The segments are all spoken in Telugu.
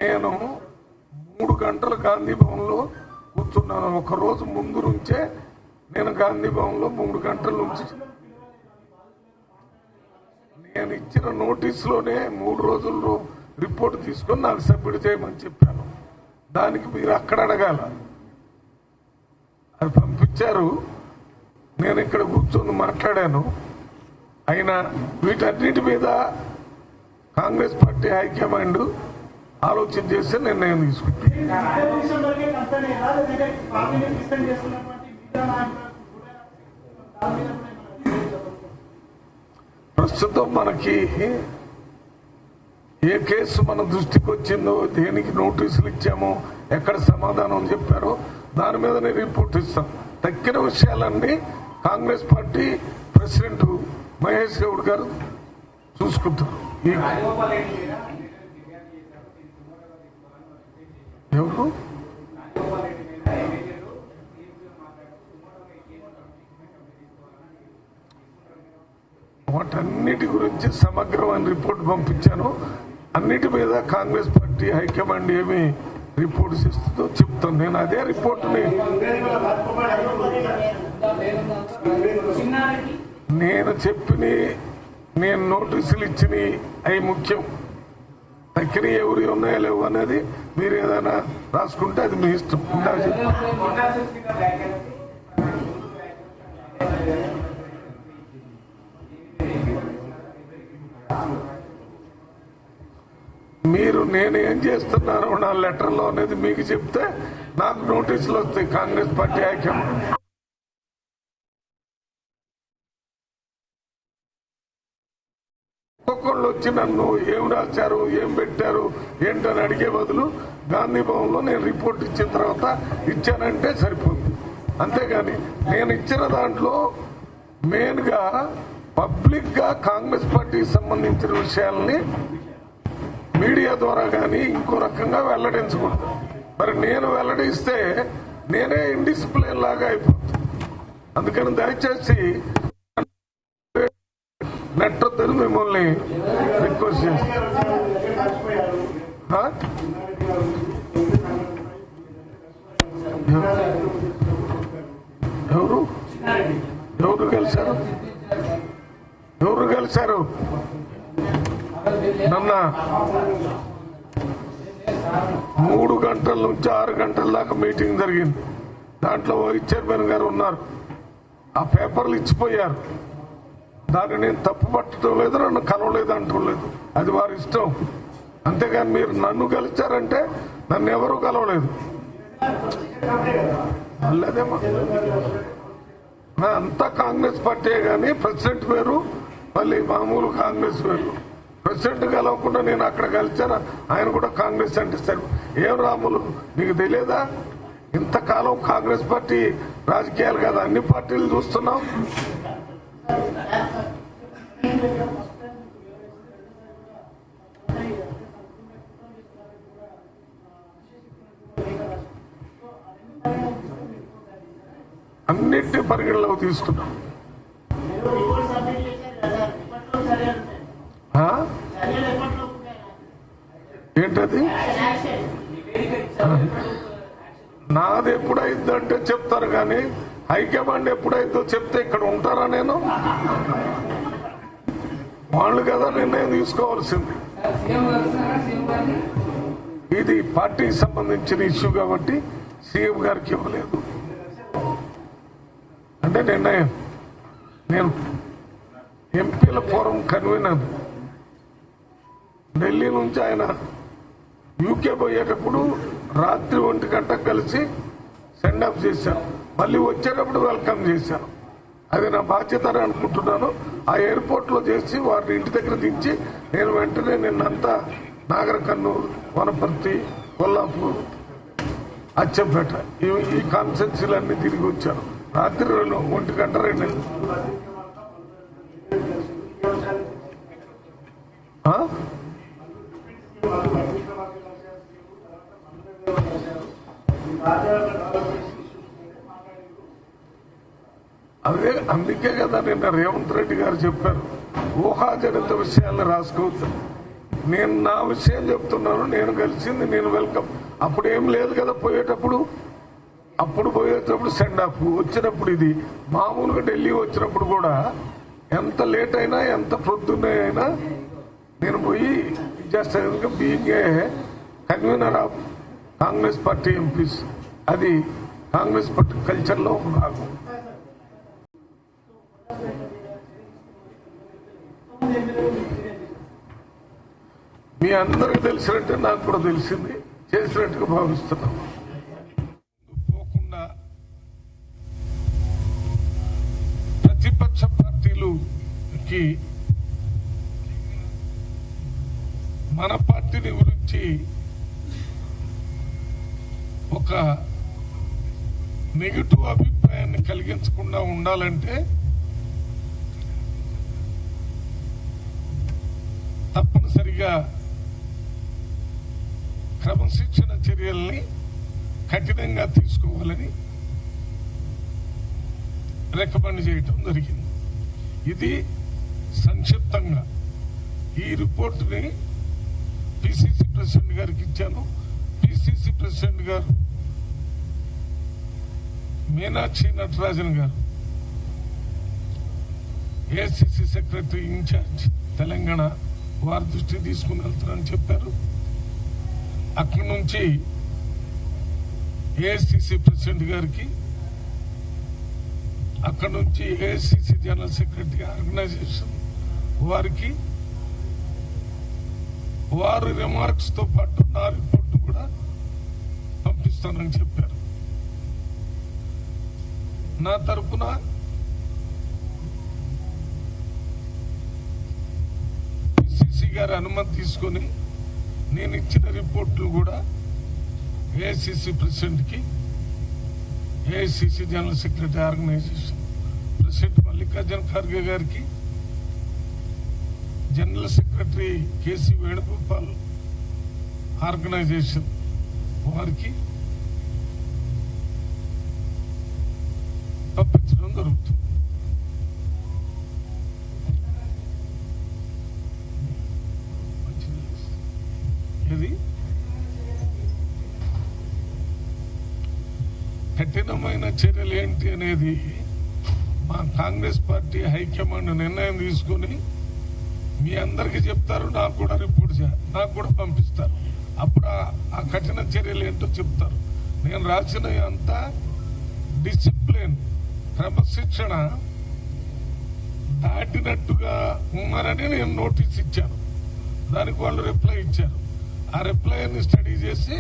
నేను 3 గంటలు గాంధీ భవన్లో కూర్చున్నాను. ఒక రోజు ముందు నుంచే నేను గాంధీ భవన్లో 3 గంటల నుంచి నేను ఇచ్చిన నోటీసులోనే 3 రోజుల్లో రిపోర్ట్ తీసుకొని నాకు సబ్మిట్ చేయమని చెప్పాను. దానికి మీరు అక్కడ అడగాల. అది పంపించారు, నేను ఇక్కడ కూర్చొని మాట్లాడాను. అయినా వీటన్నిటి మీద కాంగ్రెస్ పార్టీ హైకమాండ్ ఆలోచన చేసి నిర్ణయం తీసుకుంటాను. ప్రస్తుతం మనకి ఏ కేసు మన దృష్టికి వచ్చిందో, దేనికి నోటీసులు ఇచ్చామో, ఎక్కడ సమాధానం చెప్పారో దాని మీదనే రిపోర్ట్ ఇస్తాం. తక్కిన విషయాలన్నీ కాంగ్రెస్ పార్టీ ప్రెసిడెంట్ మహేష్ గౌడ్ గారు చూసుకుంటారు. ఎవరు వాటన్నిటి గురించి సమగ్రమైన రిపోర్ట్ పంపించాను. అన్నిటి మీద కాంగ్రెస్ పార్టీ హైకమాండ్ ఏమి రిపోర్ట్స్ ఇస్తుందో చెప్తాను. నేను అదే రిపోర్టుని నేను నేను నోటీసులు ఇచ్చినవి అవి ముఖ్యం. తక్కిన ఎవరు ఉన్నాయో లేవు అనేది మీరు ఏదైనా రాసుకుంటే అది మీ ఇష్టం. మీరు నేను ఏం చేస్తున్నాను నా లెటర్లో అనేది మీకు చెప్తే నాకు నోటీసులు వస్తాయి. కాంగ్రెస్ పార్టీ హైకమాండ్ ఒక్కొక్కళ్ళు వచ్చి నన్ను ఏం రాశారు, ఏం పెట్టారు, ఏంటని అడిగే బదులు గాంధీ భవన్లో నేను రిపోర్ట్ ఇచ్చిన తర్వాత ఇచ్చానంటే సరిపోతుంది. అంతేగాని నేను ఇచ్చిన దాంట్లో మెయిన్ గా పబ్లిక్ గా కాంగ్రెస్ పార్టీకి సంబంధించిన విషయాల్ని మీడియా ద్వారా కానీ ఇంకో రకంగా వెల్లడించకూడదు. మరి నేను వెల్లడిస్తే నేనే ఇండిసిప్లిన్ లాగా అయిపోతుంది. అందుకని దయచేసి నెట్టొద్దని మిమ్మల్ని రిక్వెస్ట్ చేస్తాను. ఎవరు కలిశారు నన్న 3 గంటల నుంచి 6 గంటల దాకా మీటింగ్ జరిగింది. దాంట్లో వైస్ చైర్మన్ గారు ఉన్నారు. ఆ పేపర్లు ఇచ్చిపోయారు. దాన్ని నేను తప్పు పట్టడం లేదు, నన్ను కలవలేదు అంటం లేదు. అది వారి ఇష్టం. అంతేగాని మీరు నన్ను కలిచారంటే నన్ను ఎవరూ కలవలేదు. అదేమో అంతా కాంగ్రెస్ పార్టీ కానీ ప్రెసిడెంట్ వేరు, మళ్ళీ మామూలు కాంగ్రెస్ వేరు. ప్రెసిడెంట్ కలవకుండా నేను అక్కడ కలిచాను. ఆయన కూడా కాంగ్రెస్ అంటే సరే. ఏం రాములు నీకు తెలియదా? ఇంతకాలం కాంగ్రెస్ పార్టీ రాజకీయాలు కాదు, అన్ని పార్టీలు చూస్తున్నాం. అన్నిటినీ పరిగణలోకి తీసుకున్నాం. ఏంటది? నాది ఎప్పుడైందంటే చెప్తారు కానీ హైకమాండ్ ఎప్పుడైందో చెప్తే ఇక్కడ ఉంటారా? నేను వాళ్ళు కదా నిర్ణయం తీసుకోవాల్సింది. ఇది పార్టీకి సంబంధించిన ఇష్యూ కాబట్టి సీఎం గారికి ఇవ్వలేదు. అంటే నిర్ణయం నేను ఎంపీల ఫోరం కన్వీనర్ ఢిల్లీ నుంచి ఆయన యూకే పోయేటప్పుడు రాత్రి 1 గంటకు కలిసి సెండ్ ఆఫ్ చేశాను. మళ్ళీ వచ్చేటప్పుడు వెల్కమ్ చేశాను. అది నా బాధ్యత అని అనుకుంటున్నాను. ఆ ఎయిర్పోర్ట్ లో చేసి వారిని ఇంటి దగ్గర దించి నేను వెంటనే నిన్నంతా నాగర్ కర్నూలు, వనపర్తి, కొల్లాపూర్, అచ్చంపేట ఈ కాన్స్టిట్యున్సీలన్నీ తిరిగి వచ్చాను. రాత్రి 1 గంట 2 అదే అందుకే కదా నిన్న రేవంత్ రెడ్డి గారు చెప్పారు, ఊహాజనిత విషయాలను రాసుకోవద్దు. నేను నా విషయం చెప్తున్నాను. నేను కలిసింది, నేను వెల్కమ్. అప్పుడు ఏం లేదు కదా పోయేటప్పుడు. అప్పుడు పోయేటప్పుడు సెండ్ ఆఫ్, వచ్చినప్పుడు ఇది మామూలుగా ఢిల్లీ వచ్చినప్పుడు కూడా ఎంత లేట్ అయినా ఎంత ప్రొద్దున్నే అయినా నేను పోయి చేస్తాను. Being a convener of Congress party MPs, అది కాంగ్రెస్ పార్టీ కల్చర్లో భాగం. మీ అందరికి తెలిసినట్టే నాకు కూడా తెలిసింది, చేసినట్టుగా భావిస్తున్నాం. పోకుండా ప్రతిపక్ష పార్టీలుకి మన పార్టీని గురించి ఒక నెగటివ్ అభిప్రాయాన్ని కలిగించకుండా ఉండాలంటే తప్పనిసరిగా క్రమశిక్షణ చర్యల్ని కఠినంగా తీసుకోవాలని రికమెండ్ చేయటం జరిగింది. ఇది సంక్షిప్తంగా ఈ రిపోర్టుని పిసిసి ప్రెసిడెంట్ గారికి ఇచ్చాను. పిసిసి ప్రెసిడెంట్ గారు మీనాక్షి నటరాజన్ గారు, ఏఐసిసి సెక్రటరీ ఇన్ఛార్జ్ తెలంగాణ, వారి దృష్టి తీసుకుని వెళ్తారని చెప్పారు. అక్కడి నుంచి ఏఐసిసి ప్రెసిడెంట్ గారికి, అక్కడి నుంచి ఏఐసిసి జనరల్ సెక్రటరీ ఆర్గనైజేషన్ వారికి, వారి రిమార్క్స్ తో పాటు నా రిపోర్ట్ కూడా పంపిస్తానని చెప్పారు. నా తరపున పిసిసి గారి అనుమతి తీసుకొని నేను ఇచ్చిన రిపోర్టులు కూడా ఏఐసిసి ప్రెసిడెంట్ కి, AICC general secretary organisation president Mallikarjuna Kharge గారికి, general secretary KC Venugopal organisation వారికి పంపించడం జరుగుతుంది. ఇది కఠినమైన చర్యలు ఏంటి అనేది మా కాంగ్రెస్ పార్టీ హైకమాండ్ నిర్ణయం తీసుకుని మీ అందరికీ చెప్తారు. నాకు కూడా రిపోర్ట్ నాకు కూడా పంపిస్తారు. అప్పుడు ఆ కఠిన చర్యలు ఏంటో చెప్తారు. నేను రాసిన అంతా డిసిప్లిన్, క్రమశిక్షణ దాటినట్టుగా ఉన్నారని నేను నోటీస్ ఇచ్చాను. దానికి వాళ్ళు రిప్లై ఇచ్చారు. ఆ రిప్లైని స్టడీ చేసి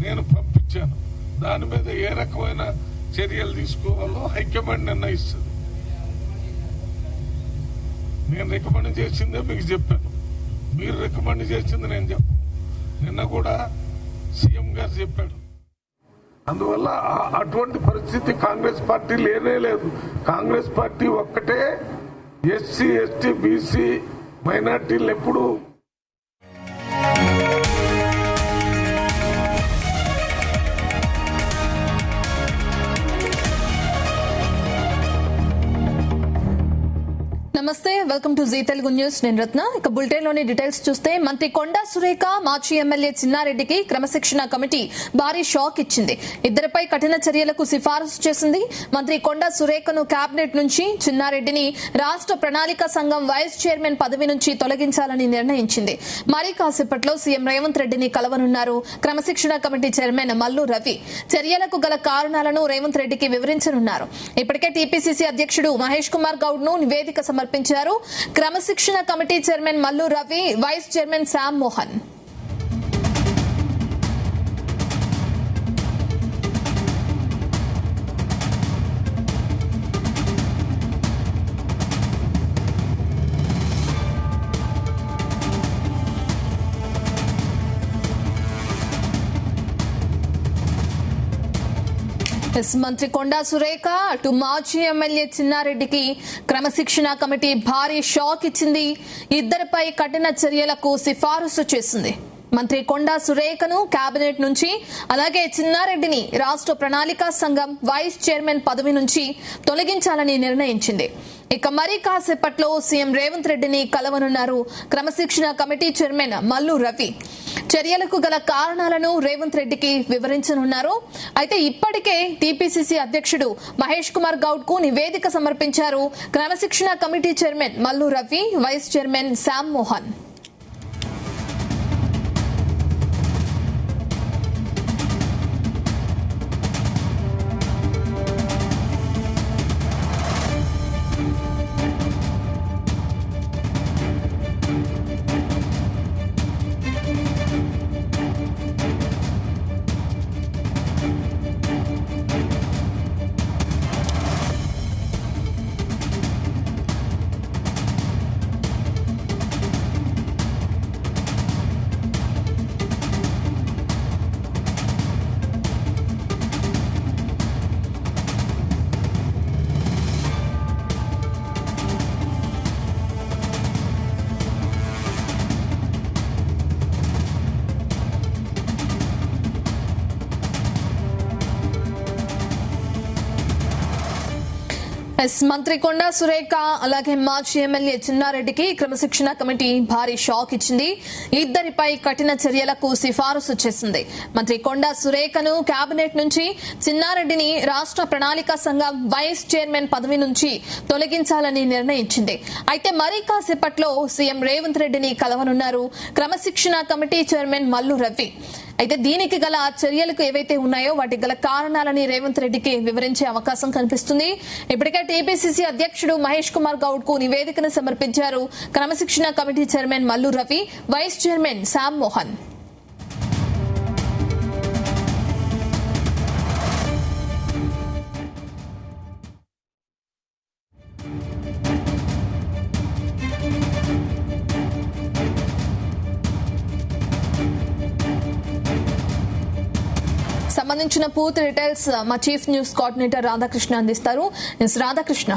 నేను పంపించాను. దాని మీద ఏ రకమైన చర్యలు తీసుకోవాలో హైకమాండ్ నిర్ణయిస్తుంది. నేను రికమెండ్ చేసిందే మీకు చెప్పాను, మీరు రికమెండ్ చేసింది నేను చెప్పాను. నిన్న కూడా సీఎం గారు చెప్పాడు. అందువల్ల అటువంటి పరిస్థితి కాంగ్రెస్ పార్టీ లేనే లేదు. కాంగ్రెస్ పార్టీ ఒక్కటే ఎస్సీ, ఎస్టీ, బీసీ, మైనార్టీలు ఎప్పుడు నమస్తే, welcome to Zee Telugu news. నేను రత్న. ఇక బులెటిన్ లోని డీటెయిల్స్ చూస్తే మంత్రి కొండా సురేఖ మాజీ ఎమ్మెల్యే చిన్నారెడ్డికి క్రమశిక్షణ కమిటీ భారీ షాక్ ఇచ్చింది. ఇద్దరిపై కఠిన చర్యలకు సిఫారసు చేసింది. మంత్రి కొండా సురేఖను కేబినెట్ నుంచి, చిన్నారెడ్డిని రాష్ట్ర ప్రణాళిక సంఘం వైస్ చైర్మన్ పదవి నుంచి తొలగించాలని నిర్ణయించింది. మరి కాసేపట్లో సీఎం రేవంత్ రెడ్డిని కలవనున్నారు క్రమశిక్షణ కమిటీ చైర్మన్ మల్లు రవి. చర్యలకు గల కారణాలను రేవంత్ రెడ్డికి వివరించనున్నారు. ఇప్పటికే టీపీసీసీ అధ్యక్షుడు మహేష్ కుమార్ గౌడ్ ను నివేదిక సమర్పించారు. క్రమశిక్షణ committee chairman Mallu Ravi, vice chairman Sham Mohan. మంత్రి కొండా సురేఖ అటు మాజీ ఎమ్మెల్యే చిన్నారెడ్డికి క్రమశిక్షణ కమిటీ భారీ షాక్ ఇచ్చింది. ఇద్దరిపై కఠిన చర్యలకు సిఫారసు చేసింది. మంత్రి కొండా సురేఖను కేబినెట్ నుంచి, అలాగే చిన్నారెడ్డిని రాష్ట్ర ప్రణాళికా సంఘం వైస్ చైర్మన్ పదవి నుంచి తొలగించాలని నిర్ణయించింది. ఇక మరి కాసేపట్లో సీఎం రేవంత్ రెడ్డిని కలవనున్నారు క్రమశిక్షణ కమిటీ చైర్మన్ మల్లు రవి. చర్యలకు గల కారణాలను రేవంత్ రెడ్డికి వివరించనున్నారు. అయితే ఇప్పటికే టీపీసీసీ అధ్యక్షుడు మహేష్ కుమార్ గౌడ్ కు నివేదిక సమర్పించారు క్రమశిక్షణ committee chairman Mallu Ravi, vice chairman Sham Mohan. మంత్రి కొండా సురేఖ అలాగే మాజీ ఎమ్మెల్యే చిన్నారెడ్డికి క్రమశిక్షణ కమిటీ భారీ షాక్ ఇచ్చింది. ఇద్దరిపై కఠిన చర్యలకు సిఫారసు చేసింది. మంత్రి కొండా సురేఖను కేబినెట్ నుంచి, చిన్నారెడ్డిని రాష్ట్ర ప్రణాళికా సంఘం వైస్ చైర్మన్ పదవి నుంచి తొలగించాలని నిర్ణయించింది. అయితే మరి కాసేపట్లో సీఎం రేవంత్ రెడ్డిని కలవనున్నారు క్రమశిక్షణ కమిటీ చైర్మన్ మల్లు రవి. అయితే దీనికి గల చర్యలకు ఏవైతే ఉన్నాయో వాటికి గల కారణాలని రేవంత్ రెడ్డికి వివరించే అవకాశం కనిపిస్తుంది. ఇప్పటికే టీపీసీసీ అధ్యక్షుడు మహేష్ కుమార్ గౌడ్ కు నివేదికను సమర్పించారు క్రమశిక్షణ committee chairman Mallu Ravi, vice chairman Sham Mohan. సంబంధించిన పూర్తి డీటెయిల్స్ మా చీఫ్ న్యూస్ కోఆర్డినేటర్ రాధాకృష్ణ అందిస్తారు. రాధాకృష్ణ.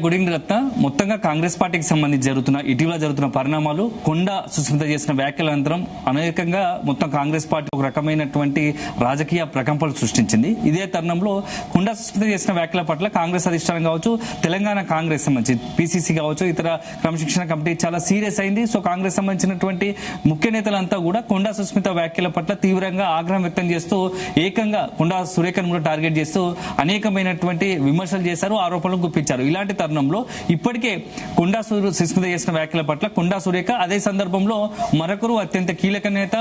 Good evening Ratna. మొత్తంగా కాంగ్రెస్ పార్టీకి సంబంధించి ఇటీవల జరుగుతున్న పరిణామాలు, కొండా సుస్మిత చేసిన వ్యాఖ్యల అనంతరం అనేకంగా మొత్తం కాంగ్రెస్ పార్టీ ఒక రకమైనటువంటి రాజకీయ ప్రకంపనలు సృష్టించింది. ఇదే తరుణంలో కొండా సుస్మిత చేసిన వ్యాఖ్యల పట్ల కాంగ్రెస్ అధిష్టానం కావచ్చు, తెలంగాణ కాంగ్రెస్ సంబంధించి పీసీసీ కావచ్చు, ఇతర క్రమశిక్షణ కమిటీ చాలా సీరియస్ అయింది. సో కాంగ్రెస్ సంబంధించినటువంటి ముఖ్య నేతలంతా కూడా కొండా సుస్మిత వ్యాఖ్యల పట్ల తీవ్రంగా ఆగ్రహం వ్యక్తం చేస్తూ ఏకంగా కొండా సురేఖను కూడా టార్గెట్ చేస్తూ అనేకమైనటువంటి విమర్శలు చేశారు, ఆరోపణలు గుప్పించారు. ఇలాంటి తరుణంలో ఇప్పటికే కొండా సుస్మిత చేసిన వ్యాఖ్యల పట్ల కొండా సురేఖ, అదే సందర్భంలో మరొకరు అత్యంత కీలక నేత,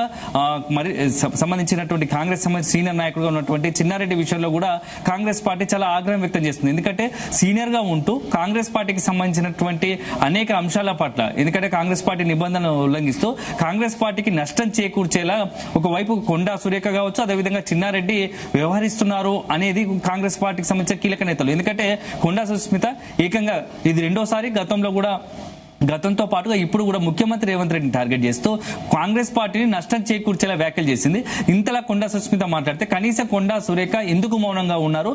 మరి సంబంధించినటువంటి కాంగ్రెస్ సంబంధించిన సీనియర్ నాయకుడుగా ఉన్నటువంటి చిన్నారెడ్డి విషయంలో కూడా కాంగ్రెస్ పార్టీ చాలా ఆగ్రహం వ్యక్తం చేస్తుంది. ఎందుకంటే సీనియర్ గా ఉంటూ కాంగ్రెస్ పార్టీకి సంబంధించినటువంటి అనేక అంశాల పట్ల, ఎందుకంటే కాంగ్రెస్ పార్టీ నిబంధనలు ఉల్లంఘిస్తూ కాంగ్రెస్ పార్టీకి నష్టం చేకూర్చేలా ఒకవైపు కొండా సురేఖ కావచ్చు, అదేవిధంగా చిన్నారెడ్డి వ్యవహరిస్తున్నారు అనేది కాంగ్రెస్ పార్టీకి సంబంధించిన కీలక నేతలు. ఎందుకంటే కొండా సుస్మిత ఏకంగా ఇది రెండోసారి, గతంతో పాటుగా ఇప్పుడు కూడా ముఖ్యమంత్రి రేవంత్ రెడ్డిని టార్గెట్ చేస్తూ కాంగ్రెస్ పార్టీని నష్టం చేకూర్చేలా వ్యాఖ్యలు చేసింది. ఇంతలా కొండా సుస్మిత మాట్లాడితే కనీసం కొండా సురేఖ ఎందుకు మౌనంగా ఉన్నారు,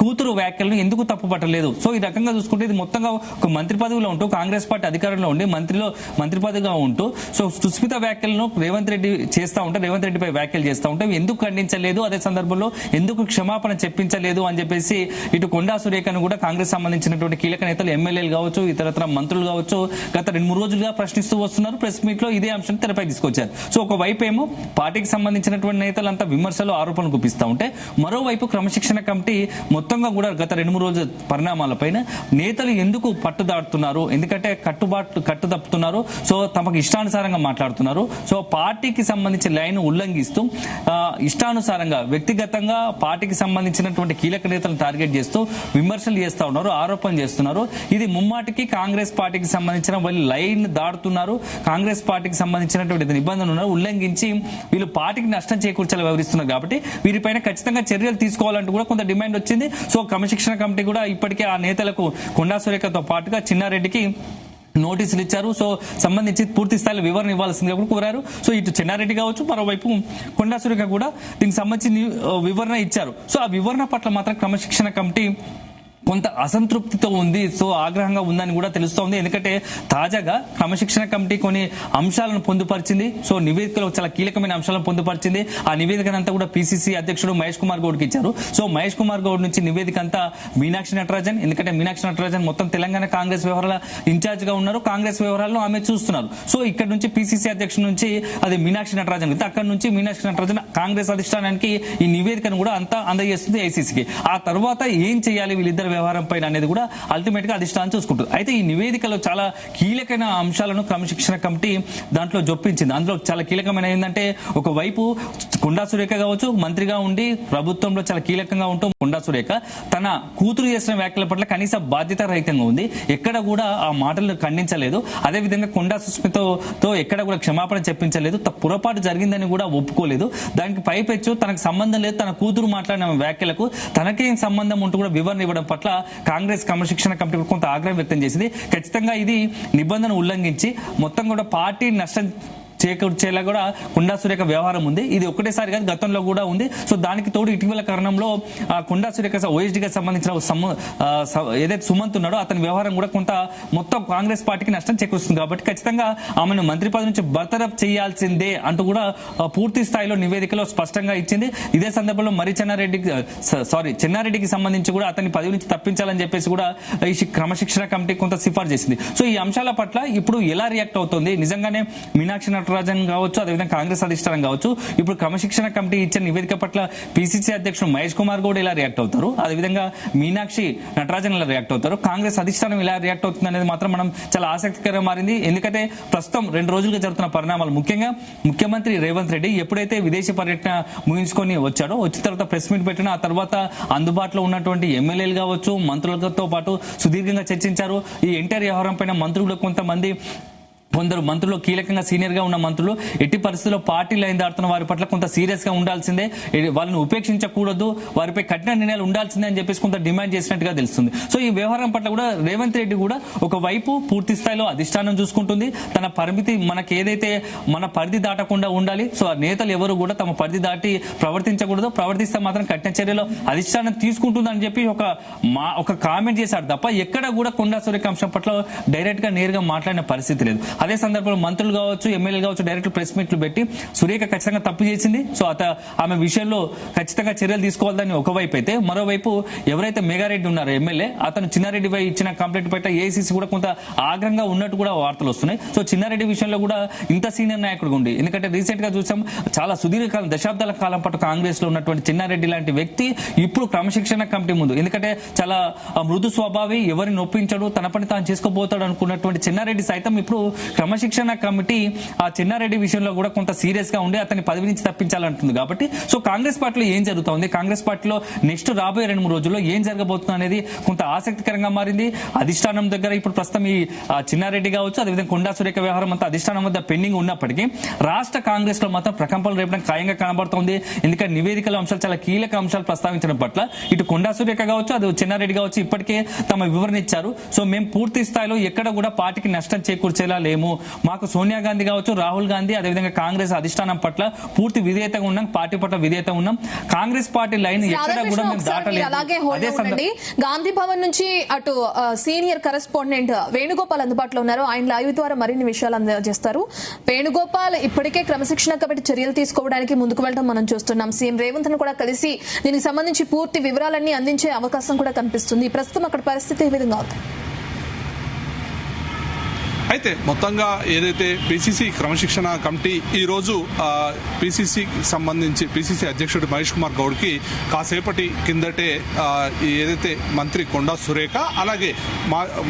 కూతురు వ్యాఖ్యలను ఎందుకు తప్పుపట్టలేదు? సో ఈ రకంగా చూసుకుంటే ఇది మొత్తంగా ఒక మంత్రి పదవిలో ఉంటూ కాంగ్రెస్ పార్టీ అధికారంలో ఉండి మంత్రి పదవిగా ఉంటూ సో సుస్మిత వ్యాఖ్యలను రేవంత్ రెడ్డి చేస్తూ ఉంటే, రేవంత్ రెడ్డిపై వ్యాఖ్యలు చేస్తూ ఉంటే ఎందుకు ఖండించలేదు, అదే సందర్భంలో ఎందుకు క్షమాపణ చెప్పించలేదు అని చెప్పేసి ఇటు కొండా సురేఖను కూడా కాంగ్రెస్ సంబంధించినటువంటి కీలక నేతలు, ఎమ్మెల్యేలు కావచ్చు, ఇతరత్ర మంత్రులు కావచ్చు, గత 2-3 రోజులుగా ప్రశ్నిస్తూ వస్తున్నారు. ప్రెస్ మీట్ లో ఇదే అంశం తెరపై తీసుకొచ్చారు. సో ఒకవైపు ఏమో పార్టీకి సంబంధించినటువంటి నేతలంతా విమర్శలు, ఆరోపణలు గుప్పిస్తూ ఉంటే, మరోవైపు క్రమశిక్షణ కమిటీ మొత్తంగా కూడా గత 2-3 రోజుల పరిణామాలపైన నేతలు ఎందుకు పట్టుదాడుతున్నారు, ఎందుకంటే కట్టు తప్పుతున్నారు, సో తమకు ఇష్టానుసారంగా మాట్లాడుతున్నారు, సో పార్టీకి సంబంధించి లైన్ ఉల్లంఘిస్తూ ఇష్టానుసారంగా వ్యక్తిగతంగా పార్టీకి సంబంధించినటువంటి కీలక నేతలను టార్గెట్ చేస్తూ విమర్శలు చేస్తూ ఉన్నారు, ఆరోపణలు చేస్తున్నారు. ఇది ముమ్మాటికి కాంగ్రెస్ పార్టీకి సంబంధించిన వాళ్ళు లైన్ దాడుతున్నారు, కాంగ్రెస్ పార్టీకి సంబంధించినటువంటి నిబంధనలు ఉల్లంఘించి వీళ్ళు పార్టీకి నష్టం చేకూర్చేలా వ్యవహరిస్తున్నారు. కాబట్టి వీరిపైన ఖచ్చితంగా చర్యలు తీసుకోవాలంటూ కూడా కొంత డిమాండ్ వచ్చింది. సో క్రమశిక్షణ కమిటీ కూడా ఇప్పటికే ఆ నేతలకు కొండా సురేఖతో పాటుగా చిన్నారెడ్డికి నోటీసులు ఇచ్చారు. సో సంబంధించి పూర్తి స్థాయిలో వివరణ ఇవ్వాల్సిందిగా కూడా కోరారు. సో ఇటు చిన్నారెడ్డి కావచ్చు, మరోవైపు కొండా సురేఖ కూడా దీనికి సంబంధించి వివరణ ఇచ్చారు. సో ఆ వివరణ పట్ల మాత్రం క్రమశిక్షణ కమిటీ కొంత అసంతృప్తితో ఉంది, సో ఆగ్రహంగా ఉందని కూడా తెలుస్తోంది. ఎందుకంటే తాజాగా క్రమశిక్షణ కమిటీ కొన్ని అంశాలను పొందుపరిచింది. సో నివేదికలో చాలా కీలకమైన అంశాలను పొందుపరిచింది. ఆ నివేదికనంతా కూడా పిసిసి అధ్యక్షుడు మహేష్ కుమార్ గౌడ్కి ఇచ్చారు. సో మహేష్ కుమార్ గౌడ్ నుంచి నివేదిక అంతా మీనాక్షి నటరాజన్, ఎందుకంటే మీనాక్షి నటరాజన్ మొత్తం తెలంగాణ కాంగ్రెస్ వ్యవహారాల ఇన్ఛార్జ్ గా ఉన్నారు, కాంగ్రెస్ వ్యవహారాలను ఆమె చూస్తున్నారు. సో ఇక్కడ నుంచి పిసిసి అధ్యక్షుడు నుంచి అది మీనాక్షి నటరాజన్, అక్కడ నుంచి మీనాక్షి నటరాజన్ కాంగ్రెస్ అధిష్టానానికి ఈ నివేదికను కూడా అంతా అందజేస్తుంది ఐసీసీకి. ఆ తర్వాత ఏం చేయాలి వీళ్ళిద్దరు వ్యవహారం పైన అనేది కూడా అల్టిమేట్ గా అధిష్టానం చూసుకుంటుంది. అయితే ఈ నివేదికలో చాలా కీలకమైన అంశాలను క్రమశిక్షణ కమిటీ దాంట్లో జొప్పించింది. అందులో చాలా కీలకమైన ఏంటంటే, ఒకవైపు కొండా సురేఖ కావచ్చు, మంత్రిగా ఉండి ప్రభుత్వంలో చాలా కీలకంగా ఉంటూ కొండా సురేఖ తన కూతురు చేసిన వ్యాఖ్యల పట్ల కనీస బాధ్యత రహితంగా ఉంది. ఎక్కడ కూడా ఆ మాటలను ఖండించలేదు. అదేవిధంగా కొండా సుస్మితతో ఎక్కడ కూడా క్షమాపణ చెప్పించలేదు. పొరపాటు జరిగిందని కూడా ఒప్పుకోలేదు. దానికి పైపెచ్చు తనకు సంబంధం లేదు, తన కూతురు మాట్లాడిన వ్యాఖ్యలకు తనకేం సంబంధం ఉంటూ కూడా వివరణ ఇవ్వడం పట్ల కాంగ్రెస్ క్రమశిక్షణ కమిటీ కొంత ఆగ్రహం వ్యక్తం చేసింది. ఖచ్చితంగా ఇది నిబంధన ఉల్లంఘించి మొత్తం కూడా పార్టీ నష్టం చేకూర్చేలా కూడా కొండా సురేఖ వ్యవహారం ఉంది. ఇది ఒకటేసారి కాదు, గతంలో కూడా ఉంది. సో దానికి తోడు ఇటీవల కారణంలో కొండా సురేఖ ఓఎస్డీకి సంబంధించిన ఏదైతే సుమంత్ ఉన్నాడో అతని వ్యవహారం కూడా కొంత మొత్తం కాంగ్రెస్ పార్టీకి నష్టం చేకూరుస్తుంది. కాబట్టి ఖచ్చితంగా ఆమెను మంత్రి పదవి నుంచి బర్తరఫ్ చేయాల్సిందే అంటూ కూడా పూర్తి స్థాయిలో నివేదికలో స్పష్టంగా ఇచ్చింది. ఇదే సందర్భంలో చెన్నారెడ్డికి సంబంధించి కూడా అతని పదవి నుంచి తప్పించాలని చెప్పేసి కూడా ఈ క్రమశిక్షణ కమిటీ కొంత సిఫార్సు చేసింది. సో ఈ అంశాల పట్ల ఇప్పుడు ఎలా రియాక్ట్ అవుతుంది, నిజంగానే మీనాక్షి నటరాజన్ కావచ్చు, అదేవిధంగా కాంగ్రెస్ అధిష్టానం కావచ్చు, ఇప్పుడు క్రమశిక్షణ కమిటీ ఇచ్చిన నివేదిక పట్ల పిసిసి అధ్యక్షుడు మహేష్ కుమార్ గౌడ్ ఎలా రియాక్ట్ అవుతారు, అదేవిధంగా మీనాక్షి నటరాజన్ ఎలా రియాక్ట్ అవుతారు, కాంగ్రెస్ అధిష్టానం ఎలా రియాక్ట్ అవుతుంది అనేది మాత్రం మనం చాలా ఆసక్తికరంగా మారింది. ఎందుకంటే ప్రస్తుతం 2 రోజులుగా జరుగుతున్న పరిణామాలు, ముఖ్యంగా ముఖ్యమంత్రి రేవంత్ రెడ్డి ఎప్పుడైతే విదేశీ పర్యటన ముగించుకొని వచ్చాడో, వచ్చిన తర్వాత ప్రెస్ మీట్ పెట్టిన ఆ తర్వాత అందుబాటులో ఉన్నటువంటి ఎమ్మెల్యేలు కావచ్చు, మంత్రులతో పాటు సుదీర్ఘంగా చర్చించారు. ఈ ఎంటైర్ వ్యవహారం పైన మంత్రులు కొందరు మంత్రులు, కీలకంగా సీనియర్ గా ఉన్న మంత్రులు, ఎట్టి పరిస్థితుల్లో పార్టీ లైన్ దాటుతున్న వారి పట్ల కొంత సీరియస్ గా ఉండాల్సిందే, వాళ్ళని ఉపేక్షించకూడదు, వారిపై కఠిన నిర్ణయాలు ఉండాల్సిందే అని చెప్పేసి కొంత డిమాండ్ చేసినట్టుగా తెలుస్తుంది. సో ఈ వ్యవహారం పట్ల కూడా రేవంత్ రెడ్డి కూడా ఒకవైపు పూర్తి స్థాయిలో అధిష్టానం చూసుకుంటుంది, తన పరిమితి మనకి ఏదైతే మన పరిధి దాటకుండా ఉండాలి. సో ఆ నేతలు ఎవరు కూడా తమ పరిధి దాటి ప్రవర్తించకూడదు, ప్రవర్తిస్తే మాత్రం కఠిన చర్యలు అధిష్టానం తీసుకుంటుందని చెప్పి ఒక కామెంట్ చేశాడు తప్ప ఎక్కడ కూడా కొండా సురేఖ అంశం పట్ల డైరెక్ట్ గా నేరుగా మాట్లాడిన పరిస్థితి లేదు. అదే సందర్భంలో మంత్రులు కావచ్చు, ఎమ్మెల్యేలు కావచ్చు, డైరెక్ట్ ప్రెస్ మీట్లు పెట్టి సురేఖ ఖచ్చితంగా తప్పు చేసింది, సో ఆమె విషయంలో ఖచ్చితంగా చర్యలు తీసుకోవాలని ఒకవైపు అయితే, మరోవైపు ఎవరైతే మేఘారెడ్డి ఉన్నారో ఎమ్మెల్యే, అతను చిన్నారెడ్డిపై ఇచ్చిన కంప్లైంట్ పట్ల ఏఐసీసీ కూడా కొంత ఆగ్రహంగా ఉన్నట్టు కూడా వార్తలు వస్తున్నాయి. సో చిన్నారెడ్డి విషయంలో కూడా ఇంత సీనియర్ నాయకుడు ఉండి, ఎందుకంటే రీసెంట్ గా చూసాం చాలా సుదీర్ఘకాలం, దశాబ్దాల కాలం పాటు కాంగ్రెస్ లో ఉన్నటువంటి చిన్నారెడ్డి లాంటి వ్యక్తి ఇప్పుడు క్రమశిక్షణ కమిటీ ముందు, ఎందుకంటే చాలా మృదు స్వభావి, ఎవరిని నొప్పించడు, తన పని తాను చేసుకోబోతాడు అనుకున్నటువంటి చిన్నారెడ్డి సైతం ఇప్పుడు క్రమశిక్షణ కమిటీ ఆ చిన్నారెడ్డి విషయంలో కూడా కొంత సీరియస్ గా ఉండి అతని పదవి నుంచి తప్పించాలంటుంది. కాబట్టి సో కాంగ్రెస్ పార్టీలో ఏం జరుగుతోంది, కాంగ్రెస్ పార్టీలో నెక్స్ట్ రాబోయే 2-3 రోజుల్లో ఏం జరగబోతుంది అనేది కొంత ఆసక్తికరంగా మారింది. అధిష్టానం దగ్గర ఇప్పుడు ప్రస్తుతం ఈ చిన్నారెడ్డి కావచ్చు, అదేవిధంగా కొండా సురేఖ వ్యవహారం అంతా అధిష్టానం వద్ద పెండింగ్ ఉన్నప్పటికీ రాష్ట్ర కాంగ్రెస్ లో మాత్రం ప్రకంపనలు రేపడం ఖాయంగా కనబడుతోంది. ఎందుకంటే నివేదికల అంశాలు చాలా కీలక అంశాలు ప్రస్తావించడం పట్ల ఇటు కొండా సురేఖ కావచ్చు, అది చిన్నారెడ్డి కావచ్చు ఇప్పటికే తమ వివరణ ఇచ్చారు. సో మేము పూర్తి స్థాయిలో ఎక్కడ కూడా పార్టీకి నష్టం చేకూర్చేలా లేము, మాకు సోనియా గాంధీ కావచ్చు, రాహుల్ గాంధీ, అదేవిధంగా కాంగ్రెస్ అధిష్టానం పట్ల పూర్తి విధేయతగా ఉన్నాం, పార్టీ పట్ల విధేయత ఉన్నాం, కాంగ్రెస్ పార్టీ లైన్ ఎక్కడ కూడా మేము దాటలేదు. గాంధీ భవన్ నుంచి అటు సీనియర్ కరెస్పాండెంట్ వేణుగోపాల్ అందుబాటులో ఉన్నారు. ఆయన లైవ్ ద్వారా మరిన్ని విషయాలు అందజేస్తారు. వేణుగోపాల్, ఇప్పటికే క్రమశిక్షణ కమిటీ చర్యలు తీసుకోవడానికి ముందుకు వెళ్ళడం మనం చూస్తున్నాం. సీఎం రేవంత్ ను కూడా కలిసి దీనికి సంబంధించి పూర్తి వివరాలన్నీ అందించే అవకాశం కూడా కనిపిస్తుంది. ప్రస్తుతం అక్కడ పరిస్థితి ఏ విధంగా అవుతుంది? అయితే మొత్తంగా ఏదైతే పిసిసి క్రమశిక్షణ కమిటీ ఈరోజు పిసిసికి సంబంధించి పిసిసి అధ్యక్షుడు మహేష్ కుమార్ గౌడ్కి కాసేపటి కిందటే ఏదైతే మంత్రి కొండా సురేఖ, అలాగే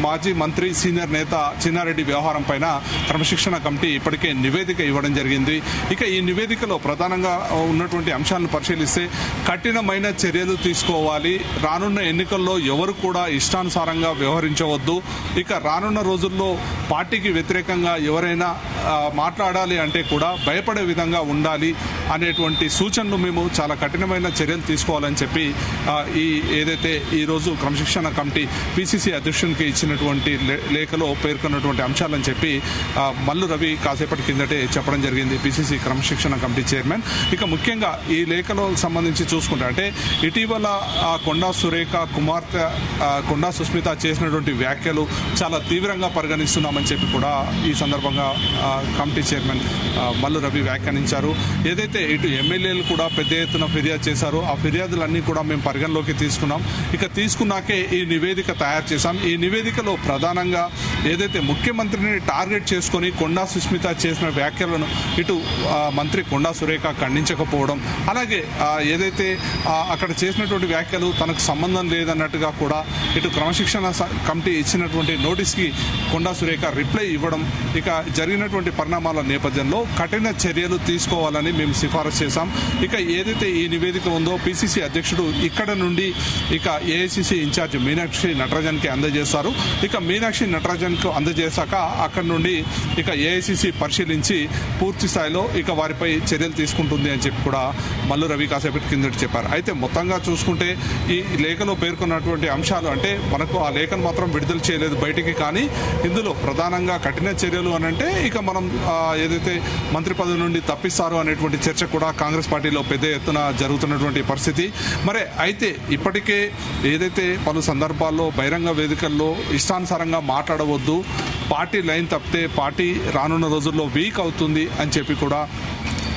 మాజీ మంత్రి సీనియర్ నేత చిన్నారెడ్డి వ్యవహారం పైన క్రమశిక్షణ కమిటీ ఇప్పటికే నివేదిక ఇవ్వడం జరిగింది. ఇక ఈ నివేదికలో ప్రధానంగా ఉన్నటువంటి అంశాలను పరిశీలిస్తే కఠినమైన చర్యలు తీసుకోవాలి, రానున్న ఎన్నికల్లో ఎవరు కూడా ఇష్టానుసారంగా వ్యవహరించవద్దు, ఇక రానున్న రోజుల్లో పార్టీ పార్టీకి వ్యతిరేకంగా ఎవరైనా మాట్లాడాలి అంటే కూడా భయపడే విధంగా ఉండాలి అనేటువంటి సూచనలు మేము చాలా కఠినమైన చర్యలు తీసుకోవాలని చెప్పి ఏదైతే ఈరోజు క్రమశిక్షణ కమిటీ పిసిసి అధ్యక్షునికి ఇచ్చినటువంటి లేఖలో పేర్కొన్నటువంటి అంశాలని చెప్పి మల్లు రవి కాసేపటి కిందటే చెప్పడం జరిగింది, పిసిసి క్రమశిక్షణ కమిటీ చైర్మన్. ఇక ముఖ్యంగా ఈ లేఖలో సంబంధించి చూసుకుంటే అంటే ఇటీవల కొండా సురేఖ కుమార్తె కొండా సుస్మిత చేసినటువంటి వ్యాఖ్యలు చాలా తీవ్రంగా పరిగణిస్తున్నామని చెప్పి కూడా ఈ సందర్భంగా కమిటీ చైర్మన్ మల్లు రవి వ్యాఖ్యానించారు. ఏదైతే ఇటు ఎమ్మెల్యేలు కూడా పెద్ద ఎత్తున ఫిర్యాదు చేశారో ఆ ఫిర్యాదులన్నీ కూడా మేము పరిగణలోకి తీసుకున్నాం. ఇక తీసుకున్నాకే ఈ నివేదిక తయారు చేశాం. ఈ నివేదికలో ప్రధానంగా ఏదైతే ముఖ్యమంత్రిని టార్గెట్ చేసుకొని కొండా సుస్మిత చేసిన వ్యాఖ్యలను ఇటు మంత్రి కొండా సురేఖ ఖండించకపోవడం, అలాగే ఏదైతే అక్కడ చేసినటువంటి వ్యాఖ్యలు తనకు సంబంధం లేదన్నట్టుగా కూడా ఇటు క్రమశిక్షణ కమిటీ ఇచ్చినటువంటి నోటీస్కి కొండా సురేఖ రిప్లై ఇవ్వడం, ఇక జరిగినటువంటి పరిణామాల నేపథ్యంలో కఠిన చర్యలు తీసుకోవాలని మేము సిఫారసు చేశాం. ఇక ఏదైతే ఈ నివేదిక ఉందో పిసిసి అధ్యక్షుడు ఇక్కడ నుండి ఇక ఏఐసిసి ఇన్ఛార్జ్ మీనాక్షి నటరాజన్కి అందజేస్తారు. ఇక మీనాక్షి నటరాజన్కు అందజేశాక అక్కడ నుండి ఇక ఏఐసిసి పరిశీలించి పూర్తి స్థాయిలో ఇక వారిపై చర్యలు తీసుకుంటుంది అని చెప్పి కూడా మల్లు రవి కాసేపటి కిందటి చెప్పారు. అయితే మొత్తంగా చూసుకుంటే ఈ లేఖలో పేర్కొన్నటువంటి అంశాలు అంటే మనకు ఆ లేఖను మాత్రం విడుదల చేయలేదు బయటికి, కానీ ఇందులో ప్రధానంగా కఠిన చర్యలు అని అంటే ఇక మనం ఏదైతే మంత్రి పదవి నుండి తప్పిస్తారో అనేటువంటి చర్చ కూడా కాంగ్రెస్ పార్టీలో పెద్ద ఎత్తున జరుగుతున్నటువంటి పరిస్థితి. మరి అయితే ఇప్పటికే ఏదైతే పలు సందర్భాల్లో బహిరంగ వేదికల్లో ఇష్టానుసారంగా మాట్లాడవద్దు, పార్టీ లైన్ తప్పితే పార్టీ రానున్న రోజుల్లో వీక్ అవుతుంది అని చెప్పి కూడా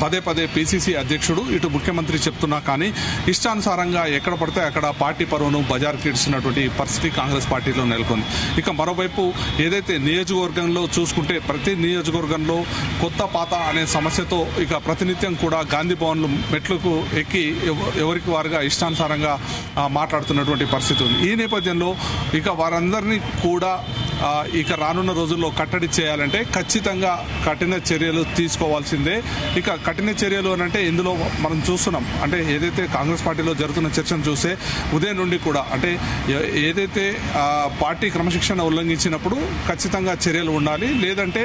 పదే పదే పిసిసి అధ్యక్షుడు ఇటు ముఖ్యమంత్రి చెప్తున్నా కానీ ఇష్టానుసారంగా ఎక్కడ పడితే అక్కడ పార్టీ పరువును బజార్కి ఇచ్చినటువంటి పరిస్థితి కాంగ్రెస్ పార్టీలో నెలకొంది. ఇక మరోవైపు ఏదైతే నియోజకవర్గంలో చూసుకుంటే ప్రతి నియోజకవర్గంలో కొత్త పాత అనే సమస్యతో ఇక ప్రతినిత్యం కూడా గాంధీ భవన్లు మెట్లకు ఎక్కి ఎవరికి వారుగా ఇష్టానుసారంగా మాట్లాడుతున్నటువంటి పరిస్థితి ఉంది. ఈ నేపథ్యంలో ఇక వారందరినీ కూడా ఇక రానున్న రోజుల్లో కట్టడి చేయాలంటే ఖచ్చితంగా కఠిన చర్యలు తీసుకోవాల్సిందే. ఇక కఠిన చర్యలు అని అంటే ఇందులో మనం చూస్తున్నాం అంటే ఏదైతే కాంగ్రెస్ పార్టీలో జరుగుతున్న చర్చను చూస్తే ఉదయం నుండి కూడా అంటే ఏదైతే పార్టీ క్రమశిక్షణ ఉల్లంఘించినప్పుడు ఖచ్చితంగా చర్యలు ఉండాలి, లేదంటే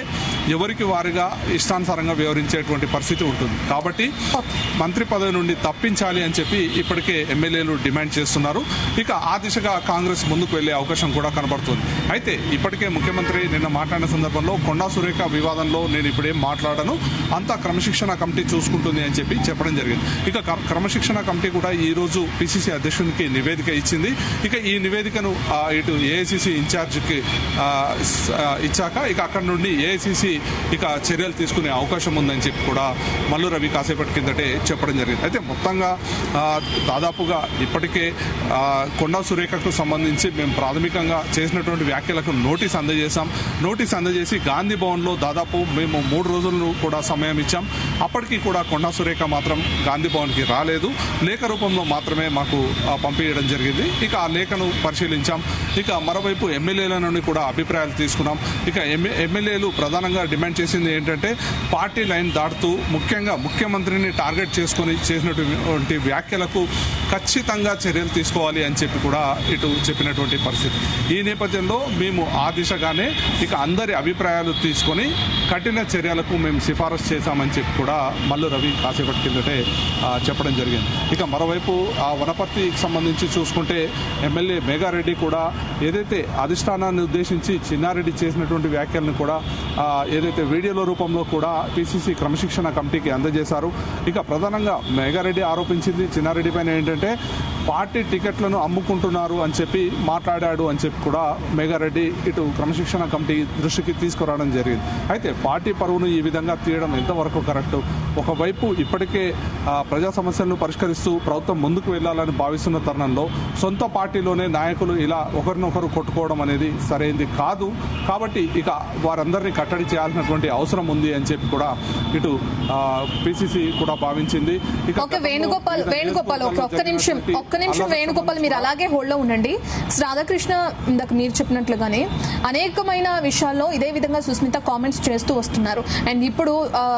ఎవరికి వారిగా ఇష్టానుసారంగా వ్యవహరించేటువంటి పరిస్థితి ఉంటుంది. కాబట్టి మంత్రి పదవి నుండి తప్పించాలి అని చెప్పి ఇప్పటికే ఎమ్మెల్యేలు డిమాండ్ చేస్తున్నారు. ఇక ఆ దిశగా కాంగ్రెస్ ముందుకు వెళ్లే అవకాశం కూడా కనబడుతుంది. అయితే ఇప్పటికే ముఖ్యమంత్రి నిన్న మాట్లాడిన సందర్భంలో కొండా సురేఖ వివాదంలో నేను ఇప్పుడేం మాట్లాడను, అంతా క్రమశిక్షణ కమిటీ చూసుకుంటుంది అని చెప్పి చెప్పడం జరిగింది. ఇక క్రమశిక్షణ కమిటీ కూడా ఈ రోజు పిసిసి అధ్యక్షునికి నివేదిక ఇచ్చింది. ఇక ఈ నివేదికను ఇటు ఏఐసిసి ఇన్ఛార్జికి ఇచ్చాక ఇక అక్కడ నుండి ఏఐసిసి ఇక చర్యలు తీసుకునే అవకాశం ఉందని చెప్పి కూడా మల్లు రవి కాసేపటి కిందటే చెప్పడం జరిగింది. అయితే మొత్తంగా దాదాపుగా ఇప్పటికే కొండా సురేఖకు సంబంధించి మేము ప్రాథమికంగా చేసినటువంటి వ్యాఖ్యలకు నోటీస్ అందజేశాం. నోటీస్ అందజేసి గాంధీ భవన్లో దాదాపు మేము 3 రోజులు కూడా సమయం ఇచ్చాం. అప్పటికి కూడా కొండా సురేఖ మాత్రం గాంధీ భవన్కి రాలేదు, లేఖ రూపంలో మాత్రమే మాకు పంపించడం జరిగింది. ఇక ఆ లేఖను పరిశీలించాం. ఇక మరోవైపు ఎమ్మెల్యేల నుండి కూడా అభిప్రాయాలు తీసుకున్నాం. ఇక ఎమ్మెల్యేలు ప్రధానంగా డిమాండ్ చేసింది ఏంటంటే పార్టీ లైన్ దాటుతూ ముఖ్యంగా ముఖ్యమంత్రిని టార్గెట్ చేసుకుని చేసినటువంటి వ్యాఖ్యలకు ఖచ్చితంగా చర్యలు తీసుకోవాలి అని చెప్పి కూడా ఇటు చెప్పినటువంటి పరిస్థితి. ఈ నేపథ్యంలో మేము ఆ దిశగానే ఇక అందరి అభిప్రాయాలు తీసుకొని కఠిన చర్యలకు మేము సిఫారసు చేశామని చెప్పి కూడా మల్లు రవి కాసేపటి కిందటే చెప్పడం జరిగింది. ఇక మరోవైపు ఆ వనపర్తికి సంబంధించి చూసుకుంటే ఎమ్మెల్యే మేఘారెడ్డి కూడా ఏదైతే అధిష్టానాన్ని ఉద్దేశించి చిన్నారెడ్డి చేసినటువంటి వ్యాఖ్యలను కూడా ఏదైతే వీడియోల రూపంలో కూడా పిసిసి క్రమశిక్షణ కమిటీకి అందజేశారు. ఇక ప్రధానంగా మేఘారెడ్డి ఆరోపించింది చిన్నారెడ్డి పైన ఏంటంటే పార్టీ టికెట్లను అమ్ముకుంటున్నారు అని చెప్పి మాట్లాడాడు అని చెప్పి కూడా మేఘారెడ్డి ఇటు క్రమశిక్షణ కమిటీ దృష్టికి తీసుకురావడం జరిగింది. అయితే పార్టీ పరువును ఈ విధంగా తీయడం ఎంతవరకు కరెక్ట్? ఒకవైపు ఇప్పటికే ప్రజా సమస్యలను పరిష్కరిస్తూ ప్రభుత్వం ముందుకు వెళ్లాలని భావిస్తున్న తరుణంలో సొంత పార్టీలోనే నాయకులు ఇలా ఒకరినొకరు కొట్టుకోవడం అనేది సరైనది కాదు. కాబట్టి ఇక వారందరినీ కట్టడి చేయాల్సినటువంటి అవసరం ఉంది అని చెప్పి కూడా ఇటు పిసిసి కూడా భావించింది. వేణుగోపాల్ ఒక్క నిమిషం వేణుగోపాల్ మీరు అలాగే హోల్డ్ లో ఉండండి. రాధాకృష్ణ ఇందాక మీరు చెప్పినట్లుగానే అనేకమైన విషయాల్లో ఇదే విధంగా సుస్మిత కామెంట్స్ చేస్తూ వస్తున్నారు. అండ్ ఇప్పుడు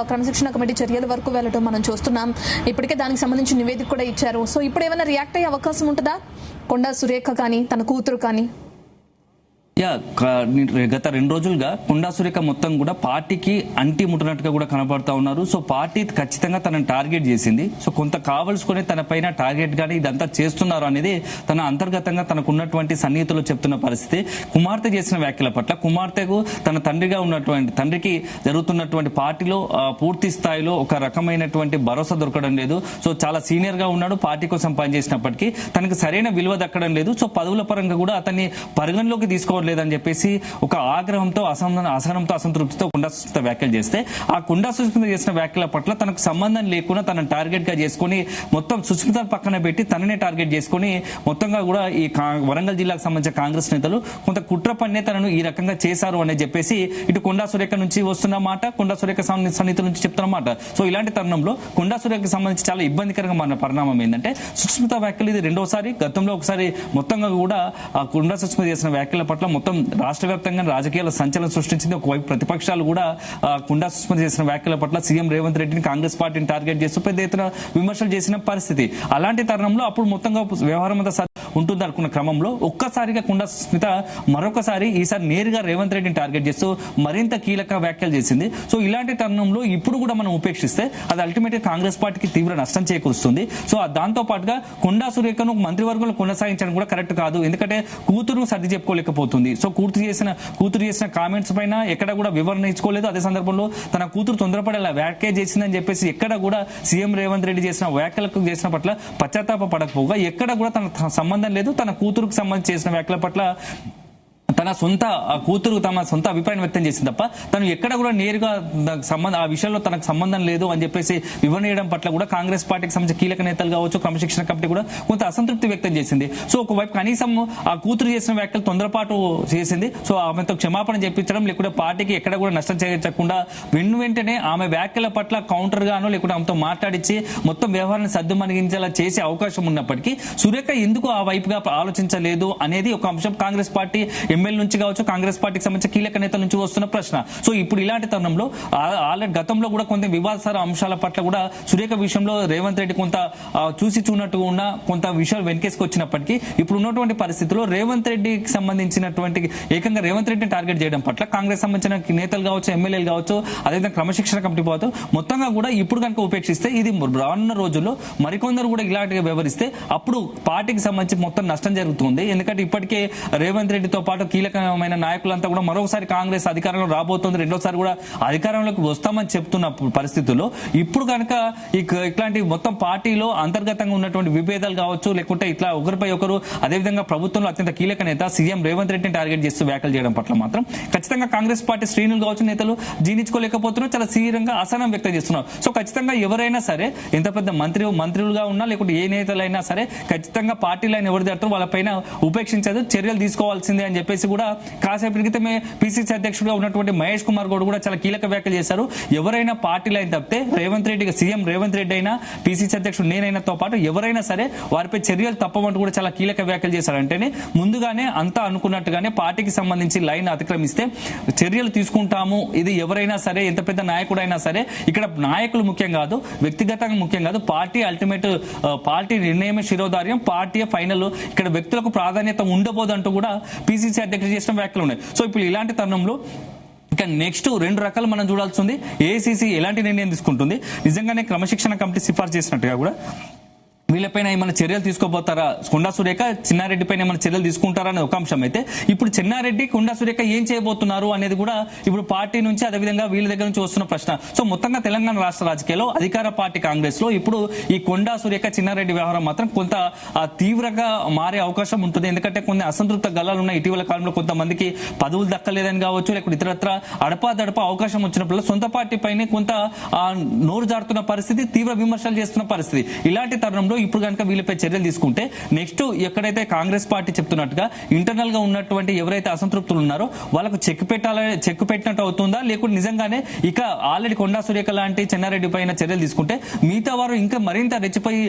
క్రమశిక్షణ కమిటీ చర్యల వరకు వెళ్ళడం మనం చూస్తున్నాం. ఇప్పటికే దానికి సంబంధించి నివేదిక కూడా ఇచ్చారు. సో ఇప్పుడు ఏమైనా రియాక్ట్ అయ్యే అవకాశం ఉంటుందా కొండా సురేఖ కానీ తన కూతురు కానీ? గత 2 రోజులుగా కొండా సురేఖ మొత్తం కూడా పార్టీకి అంటి ముట్టినట్టుగా కూడా కనబడతా ఉన్నారు. సో పార్టీ ఖచ్చితంగా తనని టార్గెట్ చేసింది. సో కొంత కావలసుకొని తన పైన టార్గెట్ గానీ ఇదంతా చేస్తున్నారు అనేది తన అంతర్గతంగా తనకున్నటువంటి సన్నిహితులు చెప్తున్న పరిస్థితి. కుమార్తె చేసిన వ్యాఖ్యల పట్ల కుమార్తెకు తన తండ్రికి జరుగుతున్నటువంటి పార్టీలో పూర్తి స్థాయిలో ఒక రకమైనటువంటి భరోసా దొరకడం లేదు. సో చాలా సీనియర్ గా ఉన్నాడు, పార్టీ కోసం పనిచేసినప్పటికీ తనకు సరైన విలువ దక్కడం లేదు. సో పదవుల పరంగా కూడా అతన్ని పరిగణలోకి తీసుకోవట్లేదని చెప్పేసి ఒక ఆగ్రహంతో అసహనంతో అసంతృప్తితో కొండా సుస్మిత వ్యాఖ్యలు చేస్తే ఆ కొండా సుస్మిత చేసిన వ్యాఖ్యల పట్ల తనకు సంబంధం లేకుండా తనను టార్గెట్ గా చేసుకుని మొత్తం సుస్మిత పక్కన పెట్టి తననే టార్గెట్ చేసుకుని మొత్తంగా కూడా ఈ వరంగల్ జిల్లాకు సంబంధించిన కాంగ్రెస్ నేతలు కొంత కుట్ర పన్నే తనను ఈ రకంగా చేశారు అని చెప్పేసి ఇటు కొండా సురేఖ నుంచి వస్తున్న మాట, కొండా సురేఖ సన్నిహితుల నుంచి చెప్తున్న మాట. సో ఇలాంటి తరుణంలో కొండా సురేఖకు సంబంధించి చాలా ఇబ్బందికరంగా మారిన పరిణామం ఏంటంటే సుస్మిత వ్యాఖ్యలు ఇది రెండోసారి. గతంలో ఒకసారి మొత్తంగా కూడా ఆ కొండా సుస్మిత చేసిన వ్యాఖ్యల పట్ల మొత్తం రాష్ట్ర వ్యాప్తంగా రాజకీయాల సంచలనం సృష్టించింది. ఒకవైపు ప్రతిపక్షాలు కూడా కొండా సుస్మిత చేసిన వ్యాఖ్యల పట్ల సీఎం రేవంత్ రెడ్డిని కాంగ్రెస్ పార్టీని టార్గెట్ చేస్తూ పెద్ద ఎత్తున విమర్శలు చేసిన పరిస్థితి. అలాంటి తరుణంలో అప్పుడు మొత్తంగా వ్యవహారం అంతా ఉంటుంది అనుకున్న క్రమంలో ఒక్కసారిగా కొండా సుస్మిత మరొకసారి ఈసారి నేరుగా రేవంత్ రెడ్డిని టార్గెట్ చేస్తూ మరింత కీలక వ్యాఖ్యలు చేసింది. సో ఇలాంటి తరుణంలో ఇప్పుడు కూడా మనం ఉపేక్షిస్తే అది అల్టిమేట్ గా కాంగ్రెస్ పార్టీకి తీవ్ర నష్టం చేకూరుస్తుంది. సో దాంతో పాటుగా కొండా సురేఖను మంత్రివర్గంలో కొనసాగించడం కూడా కరెక్ట్ కాదు. ఎందుకంటే కూతురు సర్ది చెప్పుకోలేకపోతుంది. సో కూతురు చేసిన కామెంట్స్ పైన ఎక్కడ కూడా వివరణ ఇచ్చుకోలేదు. అదే సందర్భంలో తన కూతురు తొందరపడేలా వ్యాఖ్య చేసిందని చెప్పేసి ఎక్కడ కూడా సీఎం రేవంత్ రెడ్డి చేసిన వ్యాఖ్యలకు చేసిన పట్ల పశ్చాత్తాప పడకపోగా ఎక్కడ కూడా తన సంబంధం లేదు. తన కూతురుకు సంబంధించి చేసిన వ్యాఖ్యల పట్ల తన సొంత కూతురు తమ సొంత అభిప్రాయం వ్యక్తం చేసింది తప్ప తను ఎక్కడ కూడా నేరుగా ఆ విషయంలో తనకు సంబంధం లేదు అని చెప్పేసి వివరణ చేయడం పట్ల కూడా కాంగ్రెస్ పార్టీకి సంబంధించిన కీలక నేతలు కావచ్చు, క్రమశిక్షణ కమిటీ కూడా కొంత అసంతృప్తి వ్యక్తం చేసింది. సో ఒకవైపు కనీసం ఆ కూతురు చేసిన వ్యాఖ్యలు తొందరపాటు చేసింది. సో ఆమెతో క్షమాపణ చెప్పించడం లేకుంటే పార్టీకి ఎక్కడ కూడా నష్టం చేయకుండా వెంటనే ఆమె వ్యాఖ్యల పట్ల కౌంటర్ గానో లేకుంటే ఆమెతో మాట్లాడించి మొత్తం వ్యవహారాన్ని సద్దుమణిగించేలా చేసే అవకాశం ఉన్నప్పటికీ సురేఖ ఎందుకు ఆ వైపుగా ఆలోచించలేదు అనేది ఒక అంశం కాంగ్రెస్ పార్టీ ఎమ్మెల్యే నుంచి కావచ్చు, కాంగ్రెస్ పార్టీకి సంబంధించిన కీలక నేతల నుంచి వస్తున్న ప్రశ్న. సో ఇప్పుడు ఇలాంటి తరుణంలో ఆల్రెడీ గతంలో కూడా కొంత వివాదాస్పద అంశాల పట్ల కూడా సురేఖ విషయంలో రేవంత్ రెడ్డి కొంత చూసి చూనట్టుగా ఉన్న కొంత విషయాలు వెనకేసుకు వచ్చినప్పటికీ ఇప్పుడు ఉన్నటువంటి పరిస్థితుల్లో రేవంత్ రెడ్డికి సంబంధించినటువంటి ఏకంగా రేవంత్ రెడ్డిని టార్గెట్ చేయడం పట్ల కాంగ్రెస్ సంబంధించిన నేతలు కావచ్చు, ఎమ్మెల్యేలు కావచ్చు, అదేవిధంగా క్రమశిక్షణ కమిటీ పోవచ్చు మొత్తంగా కూడా ఇప్పుడు కనుక ఉపేక్షిస్తే ఇది రానున్న రోజుల్లో మరికొందరు కూడా ఇలాంటిగా వ్యవహరిస్తే అప్పుడు పార్టీకి సంబంధించి మొత్తం నష్టం జరుగుతుంది. ఎందుకంటే ఇప్పటికే రేవంత్ రెడ్డితో పాటు కీలకమైన నాయకులంతా కూడా మరోసారి కాంగ్రెస్ అధికారంలో రాబోతోంది, రెండోసారి కూడా అధికారంలోకి వస్తామని చెప్తున్న పరిస్థితుల్లో ఇప్పుడు కనుక ఇట్లాంటి మొత్తం పార్టీలో అంతర్గతంగా ఉన్నటువంటి విభేదాలు కావచ్చు, లేకుంటే ఇట్లా ఒకరిపై ఒకరు అదేవిధంగా ప్రభుత్వంలో అత్యంత కీలక నేత సీఎం రేవంత్ రెడ్డిని టార్గెట్ చేస్తూ వ్యాఖ్యలు చేయడం పట్ల మాత్రం ఖచ్చితంగా కాంగ్రెస్ పార్టీ శ్రేణులు కావచ్చు, నేతలు జీర్ణించుకోలేకపోతున్నారు, చాలా తీవ్రంగా అసహనం వ్యక్తం చేస్తున్నారు. సో ఖచ్చితంగా ఎవరైనా సరే ఎంత పెద్ద మంత్రులుగా ఉన్నా లేకుంటే ఏ నేతలైనా సరే ఖచ్చితంగా పార్టీలైన ఎవరు జరుగుతారో వాళ్ళపైన ఉపేక్షించదు, చర్యలు తీసుకోవాల్సిందే అని చెప్పేసి కూడా కాసేపటి క్రితమే పిసిసి అధ్యక్షుడిగా ఉన్నటువంటి మహేష్ కుమార్ గౌడ్ కూడా చాలా కీలక వ్యాఖ్యలు చేశారు. ఎవరైనా పార్టీలు అయిన తప్పితే రేవంత్ రెడ్డి సీఎం రేవంత్ రెడ్డి అయినా పిసిసి అధ్యక్షుడు నేనైనాతో పాటు ఎవరైనా సరే వారిపై చర్యలు తప్పవంటూ కూడా చాలా కీలక వ్యాఖ్యలు చేశారు. అంటేనే ముందుగానే అంతా అనుకున్నట్టుగానే పార్టీకి సంబంధించి లైన్ అతిక్రమిస్తే చర్యలు తీసుకుంటాము. ఇది ఎవరైనా సరే ఎంత పెద్ద నాయకుడైనా సరే ఇక్కడ నాయకులు ముఖ్యం కాదు, వ్యక్తిగతంగా ముఖ్యం కాదు, పార్టీ అల్టిమేట్ పార్టీ నిర్ణయమే శిరోధార్యం, పార్టీ ఫైనల్, ఇక్కడ వ్యక్తులకు ప్రాధాన్యత ఉండబోదంటూ కూడా పిసిసి అధ్యక్షుడు చేసిన వ్యాఖ్యలు ఉన్నాయి. సో ఇప్పుడు ఇలాంటి తరుణంలో ఇక నెక్స్ట్ 2 రకాలు మనం చూడాల్సి ఉంది. ఏఐసీసీ ఎలాంటి నిర్ణయం తీసుకుంటుంది, నిజంగానే క్రమశిక్షణ కమిటీ సిఫార్సు చేసినట్టుగా కూడా వీళ్ళపైన ఏమైనా చర్యలు తీసుకోబోతారా, కొండా సురేఖ చిన్నారెడ్డి పైన ఏమైనా చర్యలు తీసుకుంటారా అనే ఒక అంశం అయితే ఇప్పుడు చిన్నారెడ్డి కొండా సురేఖ ఏం చేయబోతున్నారు అనేది కూడా ఇప్పుడు పార్టీ నుంచి అదేవిధంగా వీళ్ళ దగ్గర నుంచి వస్తున్న ప్రశ్న. సో మొత్తంగా తెలంగాణ రాష్ట్ర రాజకీయాల్లో అధికార పార్టీ కాంగ్రెస్ లో ఇప్పుడు ఈ కొండా సురేఖ చిన్నారెడ్డి వ్యవహారం మాత్రం కొంత తీవ్రంగా మారే అవకాశం ఉంటుంది. ఎందుకంటే కొన్ని అసంతృప్త గల్లాలు ఉన్నాయి. ఇటీవల కాలంలో కొంతమందికి పదవులు దక్కలేదని కావచ్చు, లేకపోతే ఇతరత్ర అడపాదడప అవకాశం వచ్చినప్పుడు సొంత పార్టీ పైన కొంత నోరు జారుతున్న పరిస్థితి, తీవ్ర విమర్శలు చేస్తున్న పరిస్థితి. ఇలాంటి తరుణంలో ఇప్పుడు కనుక వీళ్ళపై చర్యలు తీసుకుంటే నెక్స్ట్ ఎక్కడైతే కాంగ్రెస్ పార్టీ చెప్తున్నట్టుగా ఇంటర్నల్ గా ఉన్నటువంటి ఎవరైతే అసంతృప్తులు ఉన్నారో వాళ్ళకు చెక్ పెట్టినట్టు అవుతుందా, లేకుంటే నిజంగానే ఇక ఆల్రెడీ కొండా సురేఖ లాంటి చెన్నారెడ్డి పైన చర్యలు తీసుకుంటే మిగతా వారు ఇంకా మరింత రెచ్చిపోయి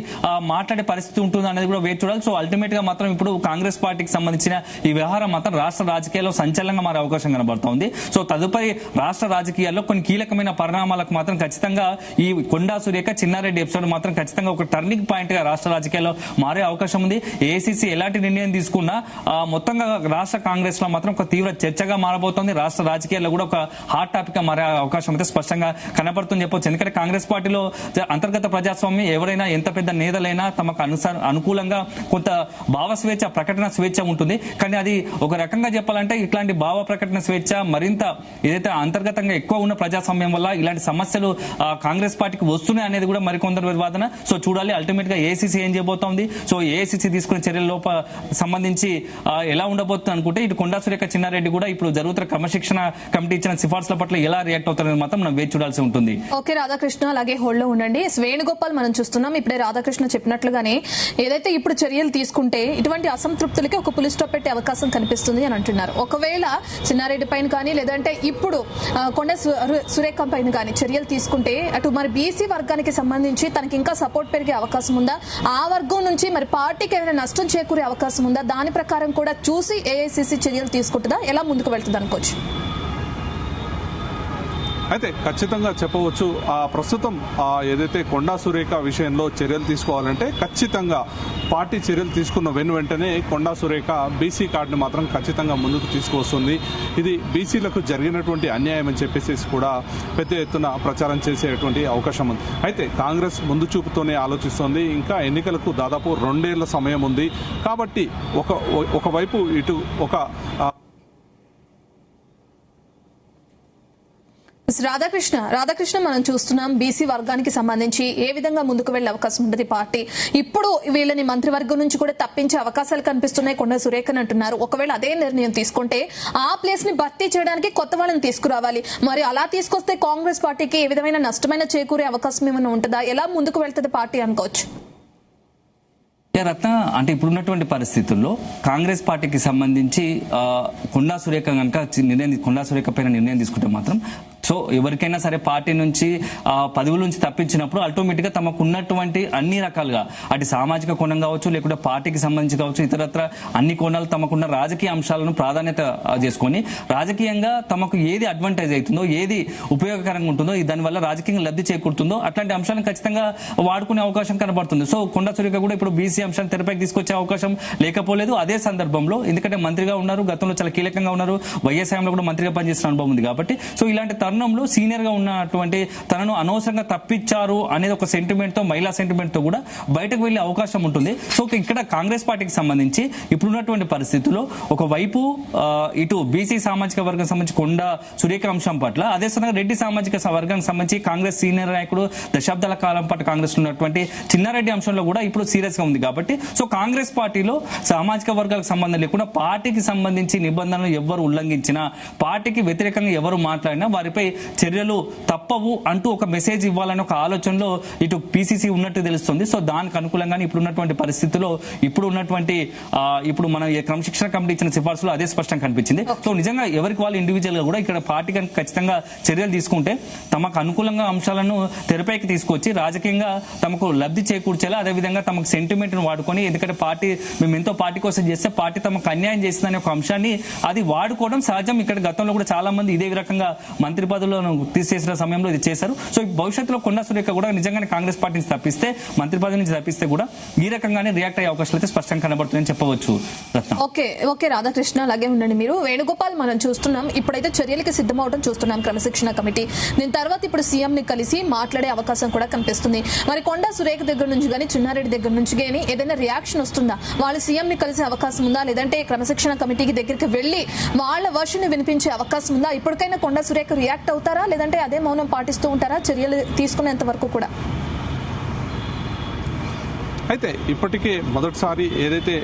మాట్లాడే పరిస్థితి ఉంటుందా అనేది కూడా వేచి చూడాలి. సో అల్టిమేట్ గా మాత్రం ఇప్పుడు కాంగ్రెస్ పార్టీకి సంబంధించిన ఈ వ్యవహారం మాత్రం రాష్ట్ర రాజకీయాల్లో సంచలనంగా మారే అవకాశం కనబడుతోంది. సో తదుపరి రాష్ట్ర రాజకీయాల్లో కొన్ని కీలకమైన పరిణామాలకు మాత్రం ఖచ్చితంగా ఈ కొండా సురేఖ చిన్నారెడ్డి ఎపిసోడ్ మాత్రం ఖచ్చితంగా ఒక టర్నింగ్ పాయింట్ గా రాష్ట్ర రాజకీయాల్లో మారే అవకాశం ఉంది. ఏఐసీసీ ఎలాంటి నిర్ణయం తీసుకున్నా మొత్తంగా రాష్ట్ర కాంగ్రెస్ లో మాత్రం ఒక తీవ్ర చర్చగా మారబోతోంది. రాష్ట్ర రాజకీయాల్లో కూడా ఒక హాట్ టాపిక్ గా మారే అవకాశం అయితే స్పష్టంగా కనబడుతుంది చెప్పొచ్చు. ఎందుకంటే కాంగ్రెస్ పార్టీలో అంతర్గత ప్రజాస్వామ్యం ఎవరైనా ఎంత పెద్ద నేతలైనా తమకు అనుకూలంగా కొంత భావ స్వేచ్ఛ, ప్రకటన స్వేచ్ఛ ఉంటుంది. కానీ అది ఒక రకంగా చెప్పాలంటే ఇట్లాంటి భావ ప్రకటన స్వేచ్ఛ మరింత ఏదైతే అంతర్గతంగా ఎక్కువ ఉన్న ప్రజాస్వామ్యం వల్ల ఇలాంటి సమస్యలు కాంగ్రెస్ పార్టీకి వస్తున్నాయి అనేది కూడా మరికొందరు వాదన. సో చూడాలి అల్టిమేట్ గా ఏఐసీసీ ఏం చేయబోతోంది. సో ఏఐసీసీ తీసుకునే చర్యల సంబంధించి ఎలా ఉండబోతుంది అనుకుంటే ఇటు కొండా సురేఖ చిన్నారెడ్డి కూడా ఇప్పుడు జరుగుతున్న క్రమశిక్షణ కమిటీ ఇచ్చిన సిఫార్సుల పట్ల ఎలా రియాక్ట్ అవుతారని మాత్రం మనం వేచి చూడాల్సి ఉంటుంది. ఓకే రాధాకృష్ణ, అలాగే హోల్డ్ లో ఉండండి. వేణుగోపాల్ మనం చూస్తున్నాం ఇప్పుడే రాధాకృష్ణ చెప్పినట్లుగానే ఏదైతే ఇప్పుడు చర్యలు తీసుకుంటే ఇటువంటి అసంతృప్తులకి ఒక పులి స్టాప్ పెట్టే అవకాశం కనిపిస్తుంది అని అంటున్నారు. ఒకవేళ చిన్నారెడ్డి పైన కానీ లేదంటే ఇప్పుడు కొండా సురేఖ పైన కానీ చర్యలు తీసుకుంటే అటు మరి బీసీ వర్గానికి సంబంధించి తనకి ఇంకా సపోర్ట్ పెరిగే అవకాశం ఉందా? ఆ వర్గం నుంచి మరి పార్టీకి ఏమైనా నష్టం చేకూరే అవకాశం ఉందా? దాని ప్రకారం కూడా చూసి ఏఐసీసీ చర్యలు తీసుకుంటుందా? ఎలా ముందుకు వెళ్తుంది అనుకోవచ్చు? అయితే ఖచ్చితంగా చెప్పవచ్చు ప్రస్తుతం ఏదైతే కొండా సురేఖ విషయంలో చర్యలు తీసుకోవాలంటే ఖచ్చితంగా పార్టీ చర్యలు తీసుకున్న వెంటనే కొండా సురేఖ బీసీ కార్డును మాత్రం ఖచ్చితంగా ముందుకు తీసుకువస్తుంది. ఇది బీసీలకు జరిగినటువంటి అన్యాయం అని చెప్పేసి కూడా పెద్ద ఎత్తున ప్రచారం చేసేటువంటి అవకాశం ఉంది. అయితే కాంగ్రెస్ ముందు చూపుతోనే ఆలోచిస్తోంది. ఇంకా ఎన్నికలకు దాదాపు 2 ఏళ్ల సమయం ఉంది. కాబట్టి ఒకవైపు ఇటు ఒక రాధాకృష్ణ మనం చూస్తున్నాం బీసీ వర్గానికి సంబంధించి ఏ విధంగా ముందుకు వెళ్లే అవకాశం ఉంటుంది పార్టీ. ఇప్పుడు వీళ్ళని మంత్రివర్గం నుంచి కూడా తప్పించే అవకాశాలు కనిపిస్తున్నాయి కొండా సురేఖని అంటున్నారు. ఒకవేళ అదే నిర్ణయం తీసుకుంటే ఆ ప్లేస్ ని భర్తీ చేయడానికి కొత్త వాళ్ళని తీసుకురావాలి. మరి అలా తీసుకొస్తే కాంగ్రెస్ పార్టీకి ఏ విధమైన నష్టమైన చేకూరే అవకాశం ఏమైనా ఉంటుందా? ఎలా ముందుకు వెళ్తుంది పార్టీ అనుకోవచ్చు? రత్న, అంటే ఇప్పుడున్నటువంటి పరిస్థితుల్లో కాంగ్రెస్ పార్టీకి సంబంధించి కొండా సురేఖ కనుక కొండా సురేఖ పైన నిర్ణయం తీసుకుంటే మాత్రం సో ఎవరికైనా సరే పార్టీ నుంచి పదవుల నుంచి తప్పించినప్పుడు ఆటోమేటిక్ గా తమకు ఉన్నటువంటి అన్ని రకాలుగా అటు సామాజిక కోణం కావచ్చు, లేకుంటే పార్టీకి సంబంధించి కావచ్చు, ఇతరత్ర అన్ని కోణాలు తమకున్న రాజకీయ అంశాలను ప్రాధాన్యత చేసుకొని రాజకీయంగా తమకు ఏది అడ్వాంటేజ్ అవుతుందో, ఏది ఉపయోగకరంగా ఉంటుందో, దానివల్ల రాజకీయంగా లబ్ధి చేకూరుతుందో అట్లాంటి అంశాలను ఖచ్చితంగా వాడుకునే అవకాశం కనబడుతుంది. సో కొండా సురేఖ కూడా ఇప్పుడు బీసీ అంశాన్ని తెరపైకి తీసుకొచ్చే అవకాశం లేకపోలేదు. అదే సందర్భంలో ఎందుకంటే మంత్రిగా ఉన్నారు, గతంలో చాలా కీలకంగా ఉన్నారు, వైఎస్ఆర్లో కూడా మంత్రిగా పనిచేసిన అనుభవం ఉంది కాబట్టి సో ఇలాంటి తరుణంలో సీనియర్ గా ఉన్నటువంటి తనను అనవసరంగా తప్పించారు అనేది ఒక సెంటిమెంట్ తో, మహిళా సెంటిమెంట్ తో కూడా బయటకు వెళ్లే అవకాశం ఉంటుంది. సో ఇక్కడ కాంగ్రెస్ పార్టీకి సంబంధించి ఇప్పుడున్నటువంటి పరిస్థితుల్లో ఒకవైపు ఇటు బీసీ సామాజిక వర్గం సంబంధించి కొండా సురేఖ అంశం పట్ల, అదే సమయంగా రెడ్డి సామాజిక వర్గానికి సంబంధించి కాంగ్రెస్ సీనియర్ నాయకుడు దశాబ్దాల కాలం పాటు కాంగ్రెస్ ఉన్నటువంటి చిన్నారెడ్డి అంశంలో కూడా ఇప్పుడు సీరియస్ గా ఉంది కాబట్టి సో కాంగ్రెస్ పార్టీలో సామాజిక వర్గాలకు సంబంధం లేకుండా పార్టీకి సంబంధించి నిబంధనలు ఎవరు ఉల్లంఘించినా, పార్టీకి వ్యతిరేకంగా ఎవరు మాట్లాడినా వారిపై చర్యలు తప్పవు అంటూ ఒక మెసేజ్ ఇవ్వాలని ఒక ఆలోచనలో ఇటు పిసిసి ఉన్నట్టు తెలుస్తుంది. సో దానికి అనుకూలంగానే ఇప్పుడున్నటువంటి పరిస్థితుల్లో ఇప్పుడు మన క్రమశిక్షణ కమిటీ ఇచ్చిన సిఫార్సులో అదే స్పష్టంగా కనిపించింది. సో నిజంగా ఎవరికి వాళ్ళు ఇండివిజువల్ గా కూడా ఇక్కడ పార్టీ ఖచ్చితంగా చర్యలు తీసుకుంటే తమకు అనుకూలంగా అంశాలను తెరపైకి తీసుకొచ్చి రాజకీయంగా తమకు లబ్ధి చేకూర్చేలా, అదేవిధంగా తమకు సెంటిమెంట్ ను వాడుకొని, ఎందుకంటే మేము ఎంతో పార్టీ కోసం చేస్తే పార్టీ తమకు అన్యాయం చేస్తుందనే ఒక అంశాన్ని అది వాడుకోవడం సహజం. ఇక్కడ గతంలో కూడా చాలా మంది ఇదే రకంగా మంత్రి పదవులను తీసేసిన సమయంలో ఇది చేశారు. సో భవిష్యత్తులో కొండా సురేఖ కూడా నిజంగానే కాంగ్రెస్ పార్టీ నుంచి తప్పిస్తే, మంత్రి పదవి నుంచి తప్పిస్తే కూడా ఈ రకంగానే రియాక్ట్ అయ్యే అవకాశాలు అయితే స్పష్టంగా కనబడుతుందని చెప్పవచ్చు. ఓకే రాధాకృష్ణ, అలాగే ఉండండి మీరు. వేణుగోపాల్ మనం చూస్తున్నాం ఇప్పుడైతే చర్యలకి సిద్ధమవడం చూస్తున్నాం క్రమశిక్షణ కమిటీ. దీని తర్వాత ఇప్పుడు సీఎం ని కలిసి మాట్లాడే అవకాశం కూడా కనిపిస్తుంది. మరి కొండా సురేఖ దగ్గర నుంచి కానీ చిన్నారెడ్డి దగ్గర నుంచి కానీ ఏదైనా రియాక్షన్ వస్తుందా? వాళ్ళు సీఎం ని కలిసే అవకాశం ఉందా? లేదంటే క్రమశిక్షణ కమిటీకి దగ్గరికి వెళ్లి వాళ్ళ వర్షన్ ని వినిపించే అవకాశం ఉందా? ఇప్పటికైనా కొండా సురేఖ రియాక్ట్ అవుతారా, లేదంటే అదే మౌనం పాటిస్తూ ఉంటారా చర్యలు తీసుకునేంత వరకు కూడా? అయితే ఇప్పటికే మొదటిసారి ఏదైతే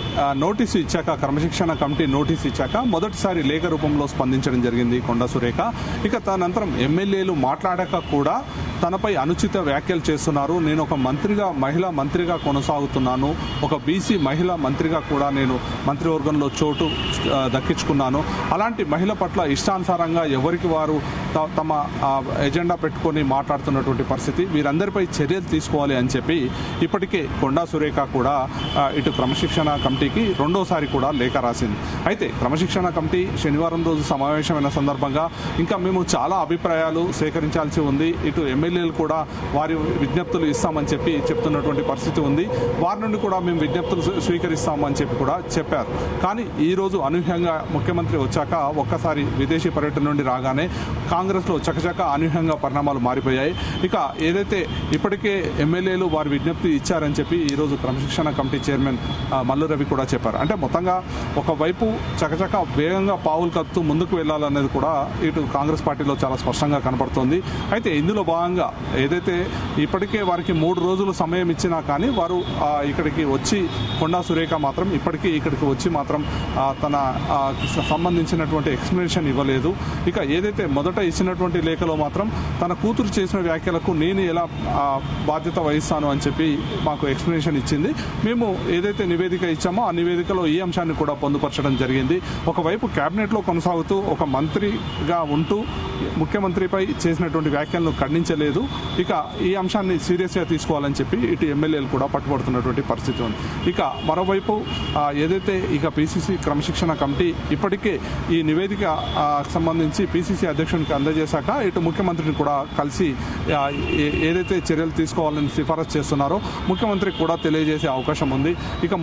నోటీసు ఇచ్చాక, క్రమశిక్షణ కమిటీ నోటీసు ఇచ్చాక మొదటిసారి లేఖ రూపంలో స్పందించడం జరిగింది కొండా సురేఖ. ఇక తదనంతరం ఎమ్మెల్యేలు మాట్లాడాక కూడా తనపై అనుచిత వ్యాఖ్యలు చేస్తున్నారు, నేను ఒక మహిళా మంత్రిగా కొనసాగుతున్నాను, ఒక బీసీ మహిళా మంత్రిగా కూడా నేను మంత్రివర్గంలో చోటు దక్కించుకున్నాను, అలాంటి మహిళ పట్ల ఇష్టానుసారంగా ఎవరికి వారు తమ ఎజెండా పెట్టుకొని మాట్లాడుతున్నటువంటి పరిస్థితి. వీరందరిపై చర్యలు తీసుకోవాలి అని చెప్పి ఇప్పటికే కొండా సురేఖ కూడా ఇటు క్రమశిక్షణ కమిటీకి రెండోసారి కూడా లేఖ రాసింది. అయితే క్రమశిక్షణ కమిటీ శనివారం రోజు సమావేశమైన సందర్భంగా ఇంకా మేము చాలా అభిప్రాయాలు సేకరించాల్సి ఉంది, ఇటు ఎమ్మెల్యేలు కూడా వారి విజ్ఞప్తులు ఇస్తామని చెప్పి చెప్తున్నటువంటి పరిస్థితి ఉంది. వారి నుండి కూడా మేము విజ్ఞప్తులు స్వీకరిస్తామని చెప్పి కూడా చెప్పారు. కానీ ఈ రోజు అనూహ్యంగా ముఖ్యమంత్రి వచ్చాక ఒక్కసారి విదేశీ పర్యటన నుండి రాగానే కాంగ్రెస్లో చకచక అనూహ్యంగా పరిణామాలు మారిపోయాయి. ఇక ఏదైతే ఇప్పటికే ఎమ్మెల్యేలు వారి విజ్ఞప్తి ఇచ్చారని చెప్పి ఈరోజు క్రమశిక్షణ కమిటీ చైర్మన్ మల్లు రవి కూడా చెప్పారు. అంటే మొత్తంగా ఒకవైపు చకచక వేగంగా పావులు కత్తు ముందుకు వెళ్లాలనేది కూడా ఇటు కాంగ్రెస్ పార్టీలో చాలా స్పష్టంగా కనపడుతోంది. అయితే ఇందులో భాగంగా ఏదైతే ఇప్పటికే వారికి 3 రోజులు సమయం ఇచ్చినా కానీ వారు ఇక్కడికి వచ్చి కొండా సురేఖ మాత్రం ఇప్పటికీ ఇక్కడికి వచ్చి మాత్రం తన సంబంధించినటువంటి ఎక్స్ప్లెనేషన్ ఇవ్వలేదు. ఇక ఏదైతే మొదట ఇచ్చినటువంటి లేఖలో మాత్రం తన కూతురు చేసిన వ్యాఖ్యలకు నేను ఎలా బాధ్యత వహిస్తాను అని చెప్పి మాకు ఎక్స్ప్లెనేషన్ ఇచ్చింది. మేము ఏదైతే నివేదిక ఇచ్చామో ఆ నివేదికలో ఈ అంశాన్ని కూడా పొందుపరచడం జరిగింది. ఒకవైపు కేబినెట్లో కొనసాగుతూ ఒక మంత్రిగా ఉంటూ ముఖ్యమంత్రిపై చేసినటువంటి వ్యాఖ్యలను ఖండించలేదు. ఇక ఈ అంశాన్ని సీరియస్గా తీసుకోవాలని చెప్పి ఇటు ఎమ్మెల్యేలు కూడా పట్టుబడుతున్నటువంటి పరిస్థితి ఉంది. ఇక మరోవైపు ఏదైతే ఇక పిసిసి క్రమశిక్షణ కమిటీ ఇప్పటికే ఈ నివేదిక సంబంధించి పిసిసి అధ్యక్షునికి అందజేశాక ఇటు ముఖ్యమంత్రిని కూడా కలిసి ఏదైతే చర్యలు తీసుకోవాలని సిఫారసు చేస్తున్నారో ముఖ్యమంత్రికి కూడా తెలియజేసే అవకాశం ఉంది. ఇక